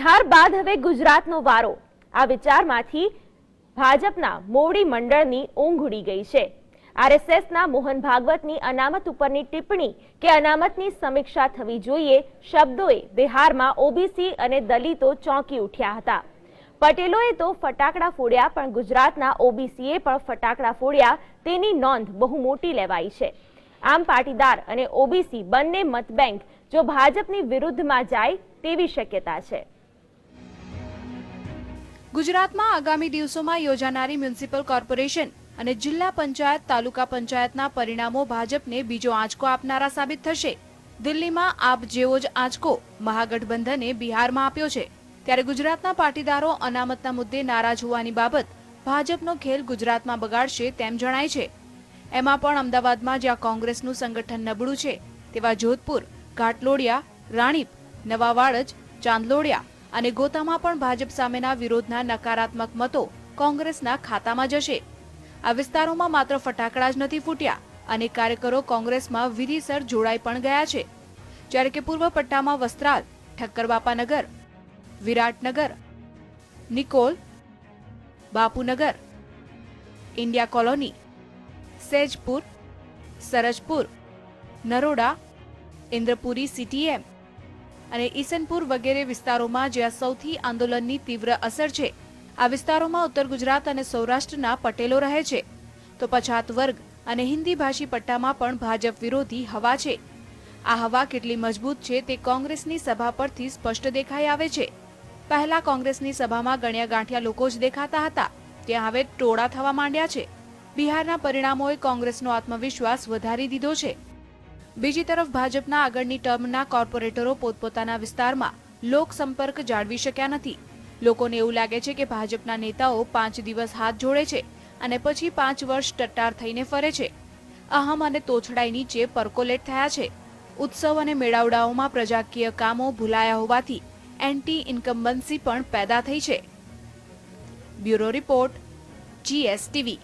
બિહાર બાદ હવે ગુજરાતનો વારો। આ વિચારમાંથી ભાજપના મોવડી મંડળની ઊંઘ ઉડી ગઈ છે। આરએસએસના મોહન ભાગવતની અનામત ઉપરની ટિપ્પણી કે અનામતની સમીક્ષા થવી જોઈએ શબ્દોએ બિહારમાં ઓબીસી અને દલિતો ચોંકી ઉઠ્યા હતા। પટેલોએ તો ફટાકડા ફોડ્યા, પણ ગુજરાતના ઓબીસીએ પણ ફટાકડા ફોડ્યા તેની નોંધ બહુ મોટી લેવાઈ છે। આમ પાટીદાર અને ઓબીસી બંને મતબેંક જો ભાજપની વિરુદ્ધમાં જાય તેવી શક્યતા છે। ગુજરાતમાં આગામી દિવસોમાં યોજાનારી મ્યુનિસિપલ કોર્પોરેશન અને જિલ્લા પંચાયત તાલુકા પંચાયતના પરિણામો ભાજપને બીજો આંચકો આપનારા સાબિત થશે। દિલ્હીમાં આપ જેવો જ આંચકો મહાગઠબંધને બિહારમાં આપ્યો છે, ત્યારે ગુજરાતના પાટીદારો અનામતના મુદ્દે નારાજ હોવાની બાબત ભાજપનો ખેલ ગુજરાતમાં બગાડશે તેમ જણાય છે। એમાં પણ અમદાવાદમાં જ્યાં કોંગ્રેસનું સંગઠન નબળું છે તેવા જોધપુર, ઘાટલોડિયા, રાણીપ, નવાવાડજ, ચાંદલોડિયા અને ગોતામાં પણ ભાજપ સામેના વિરોધના નકારાત્મક મતો કોંગ્રેસના ખાતામાં જશે। આ વિસ્તારોમાં માત્ર ફટાકડા જ નથી ફૂટ્યા, અનેક કાર્યકરો કોંગ્રેસમાં વિધિસર જોડાઈ પણ ગયા છે। જ્યારે કે પૂર્વ પટ્ટામાં Vastral, Thakkarbapanagar, Viratnagar, Nikol, Bapunagar, India colony, Sejpur, Sarajpur, Naroda, Indrapuri CTM અને ઈસનપુર વગેરે વિસ્તારોમાં જ્યાં સૌથી આંદોલનની તીવ્ર અસર છે, આ વિસ્તારોમાં ઉત્તર ગુજરાત અને સૌરાષ્ટ્રના પટેલો રહે છે, તો પછાત વર્ગ અને હિન્દી ભાષી પટ્ટામાં પણ ભાજપ વિરોધી હવા છે। આ હવા કેટલી મજબૂત છે તે કોંગ્રેસની સભા પરથી સ્પષ્ટ દેખાઈ આવે છે। પહેલા કોંગ્રેસની સભામાં ગણ્યા ગાંઠિયા લોકો જ દેખાતા હતા, ત્યાં હવે ટોળા થવા માંડ્યા છે। બિહારના પરિણામોએ કોંગ્રેસનો આત્મવિશ્વાસ વધારી દીધો છે। બીજી તરફ ભાજપના આગળની ટર્મના કોર્પોરેટરો પોતપોતાના વિસ્તારમાં લોકસંપર્ક જાળવી શક્યા નથી। લોકોને એવું લાગે છે કે ભાજપના નેતાઓ 5 દિવસ હાથ જોડે છે અને પછી 5 વર્ષ ટટ્ટાર થઈને ફરે છે। અહમ અને તોછડાઈ નીચે પરકોલેટ થયા છે। ઉત્સવ અને મેળાવડાઓમાં પ્રજાકીય કામો ભૂલાયા હોવાથી એન્ટી ઇન્કમ્બન્સી પણ પેદા થઈ છે। Bureau report, GSTV।